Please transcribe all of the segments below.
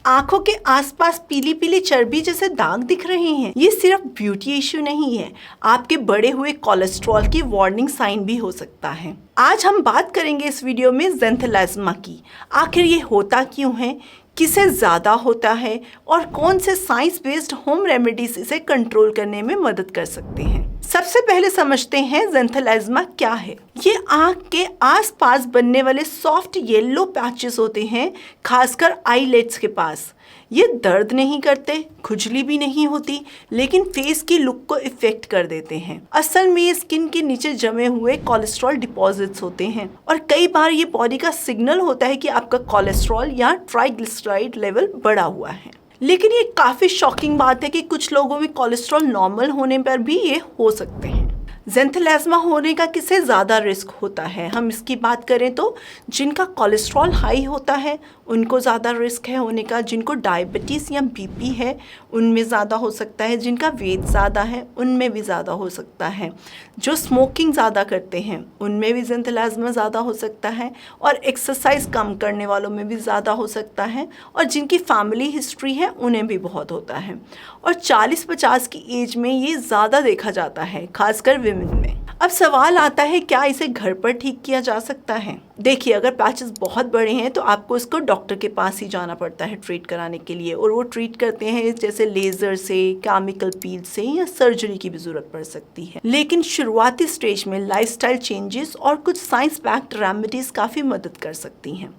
आंखों के आसपास पीली पीली चर्बी जैसे दाग दिख रहे हैं, ये सिर्फ ब्यूटी इश्यू नहीं है, आपके बढ़े हुए कोलेस्ट्रॉल की वार्निंग साइन भी हो सकता है। आज हम बात करेंगे इस वीडियो में ज़ेंथेलाज़्मा की। आखिर ये होता क्यों है, किसे ज़्यादा होता है और कौन से साइंस बेस्ड होम रेमेडीज इसे कंट्रोल करने में मदद कर सकते हैं। सबसे पहले समझते हैं ज़ेंथेलाज़्मा क्या है। ये आँख के आसपास बनने वाले सॉफ्ट येलो पैचेस होते हैं, खासकर आईलेट्स के पास। ये दर्द नहीं करते, खुजली भी नहीं होती, लेकिन फेस की लुक को इफेक्ट कर देते हैं। असल में ये स्किन के नीचे जमे हुए कोलेस्ट्रॉल डिपॉजिट्स होते हैं और कई बार ये बॉडी का सिग्नल होता है कि आपका कोलेस्ट्रॉल या ट्राइग्लिसराइड लेवल बढ़ा हुआ है। लेकिन ये काफ़ी शॉकिंग बात है कि कुछ लोगों में कोलेस्ट्रॉल नॉर्मल होने पर भी ये हो सकते हैं। ज़ेंथेलाज़्मा होने का किसे ज़्यादा रिस्क होता है, हम इसकी बात करें तो जिनका कोलेस्ट्रॉल हाई होता है उनको ज़्यादा रिस्क है होने का। जिनको डायबिटीज़ या बीपी है उनमें ज़्यादा हो सकता है। जिनका वेट ज़्यादा है उनमें भी ज़्यादा हो सकता है। जो स्मोकिंग ज़्यादा करते हैं उनमें भी ज़ेंथेलाज़्मा ज़्यादा हो सकता है और एक्सरसाइज कम करने वालों में भी ज़्यादा हो सकता है और जिनकी फैमिली हिस्ट्री है उन्हें भी बहुत होता है। और 40-50 की एज में ये ज़्यादा देखा जाता है, खासकर विमेन में। अब सवाल आता है, क्या इसे घर पर ठीक किया जा सकता है? देखिए, अगर पैचेस बहुत बड़े हैं तो आपको इसको डॉक्टर के पास ही जाना पड़ता है ट्रीट कराने के लिए, और वो ट्रीट करते हैं जैसे लेज़र से, केमिकल पील से या सर्जरी की भी ज़रूरत पड़ सकती है। लेकिन शुरुआती स्टेज में लाइफस्टाइल चेंजेस और कुछ साइंस बैक्ड रेमेडीज़ काफ़ी मदद कर सकती हैं।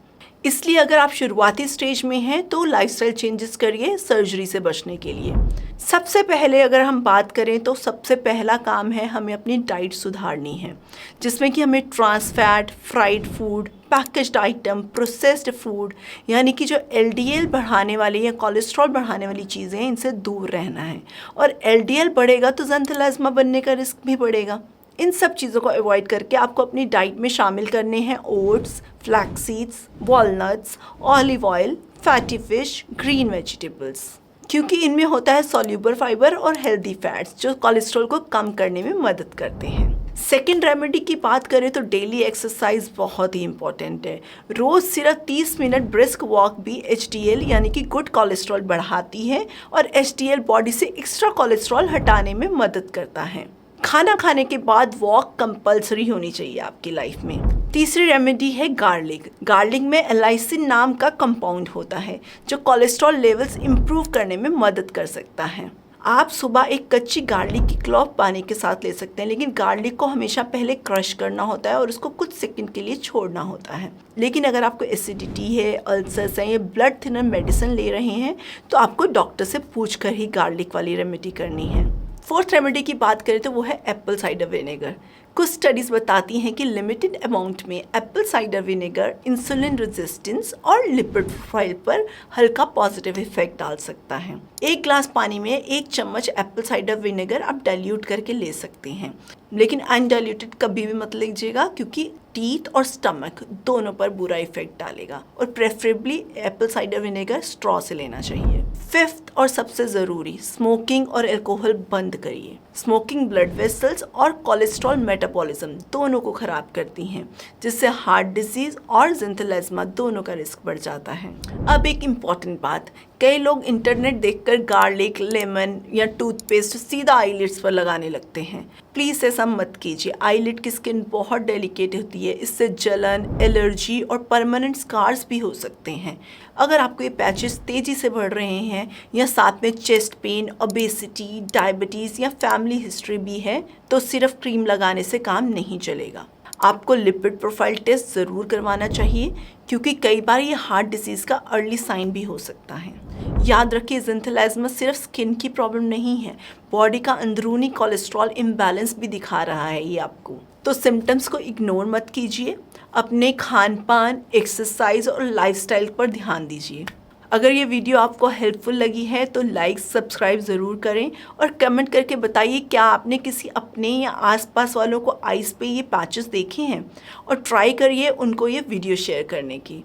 इसलिए अगर आप शुरुआती स्टेज में हैं तो लाइफस्टाइल चेंजेस करिए सर्जरी से बचने के लिए। सबसे पहले अगर हम बात करें तो सबसे पहला काम है हमें अपनी डाइट सुधारनी है, जिसमें कि हमें trans fat, fried food, packaged item, processed food यानी कि जो एलडीएल बढ़ाने वाली या कोलेस्ट्रॉल बढ़ाने वाली चीज़ें हैं इनसे दूर रहना है। और एलडीएल बढ़ेगा तो ज़ेंथेलाज़्मा बनने का रिस्क भी बढ़ेगा। इन सब चीज़ों को अवॉइड करके आपको अपनी डाइट में शामिल करने हैं oats, flax seeds, walnuts, olive oil, fatty fish, green vegetables, क्योंकि इनमें होता है सॉल्यूबल फाइबर और हेल्दी फैट्स जो कोलेस्ट्रॉल को कम करने में मदद करते हैं। सेकेंड रेमेडी की बात करें तो डेली एक्सरसाइज बहुत ही इंपॉर्टेंट है। रोज़ सिर्फ 30 मिनट ब्रिस्क वॉक भी एचडीएल यानी कि गुड कोलेस्ट्रॉल बढ़ाती है और एचडीएल बॉडी से एक्स्ट्रा कोलेस्ट्रॉल हटाने में मदद करता है। खाना खाने के बाद वॉक कंपलसरी होनी चाहिए आपकी लाइफ में। तीसरी रेमेडी है गार्लिक। गार्लिक में एलाइसिन नाम का कंपाउंड होता है जो कोलेस्ट्रॉल लेवल्स इंप्रूव करने में मदद कर सकता है। आप सुबह एक कच्ची गार्लिक की क्लॉव पानी के साथ ले सकते हैं, लेकिन गार्लिक को हमेशा पहले क्रश करना होता है और उसको कुछ सेकंड के लिए छोड़ना होता है। लेकिन अगर आपको एसिडिटी है, अल्सर्स हैं या ब्लड थिनर मेडिसिन ले रहे हैं तो आपको डॉक्टर से पूछकर ही गार्लिक वाली रेमेडी करनी है। फोर्थ रेमेडी की बात करें तो वो है एप्पल साइडर विनेगर। कुछ स्टडीज़ बताती हैं कि लिमिटेड अमाउंट में Apple cider vinegar insulin resistance और लिपिड प्रोफाइल पर हल्का पॉजिटिव इफेक्ट डाल सकता है। एक ग्लास पानी में 1 चम्मच एप्पल साइडर विनेगर आप डाइल्यूट करके ले सकते हैं, लेकिन अनडाइल्यूटेड कभी भी मत लीजिएगा क्योंकि टीथ और स्टमक दोनों पर बुरा इफेक्ट डालेगा। और preferably Apple cider vinegar straw से लेना चाहिए। फिफ्थ और सबसे ज़रूरी, स्मोकिंग और अल्कोहल बंद करिए। स्मोकिंग ब्लड वेसल्स और कोलेस्ट्रॉल मेटाबॉलिज्म दोनों को ख़राब करती हैं, जिससे हार्ट डिजीज़ और ज़ेंथेलाज़्मा दोनों का रिस्क बढ़ जाता है। अब एक इम्पॉर्टेंट बात, कई लोग इंटरनेट देखकर गार्लिक, लेमन या टूथपेस्ट सीधा आईलिड्स पर लगाने लगते हैं। प्लीज़ ऐसा मत कीजिए। आईलिड की स्किन बहुत डेलिकेट होती है, इससे जलन, एलर्जी और परमानेंट स्कार्स भी हो सकते हैं। अगर आपको ये पैचेस तेज़ी से बढ़ रहे हैं या साथ में चेस्ट पेन, ओबेसिटी, डायबिटीज़ या फैमिली हिस्ट्री भी है तो सिर्फ क्रीम लगाने से काम नहीं चलेगा। आपको लिपिड प्रोफाइल टेस्ट ज़रूर करवाना चाहिए क्योंकि कई बार ये हार्ट डिसीज़ का अर्ली साइन भी हो सकता है। याद रखिए, ज़ेंथेलाज़्मा सिर्फ स्किन की प्रॉब्लम नहीं है, बॉडी का अंदरूनी कोलेस्ट्रॉल इम्बैलेंस भी दिखा रहा है ये आपको। तो सिम्टम्स को इग्नोर मत कीजिए, अपने खान पान, एक्सरसाइज और लाइफस्टाइल पर ध्यान दीजिए। अगर ये वीडियो आपको हेल्पफुल लगी है तो लाइक, सब्सक्राइब ज़रूर करें और कमेंट करके बताइए क्या आपने किसी अपने या आसपास वालों को आइज़ पे ये पैचेस देखे हैं, और ट्राई करिए उनको ये वीडियो शेयर करने की।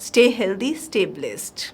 Stay healthy, stay blessed.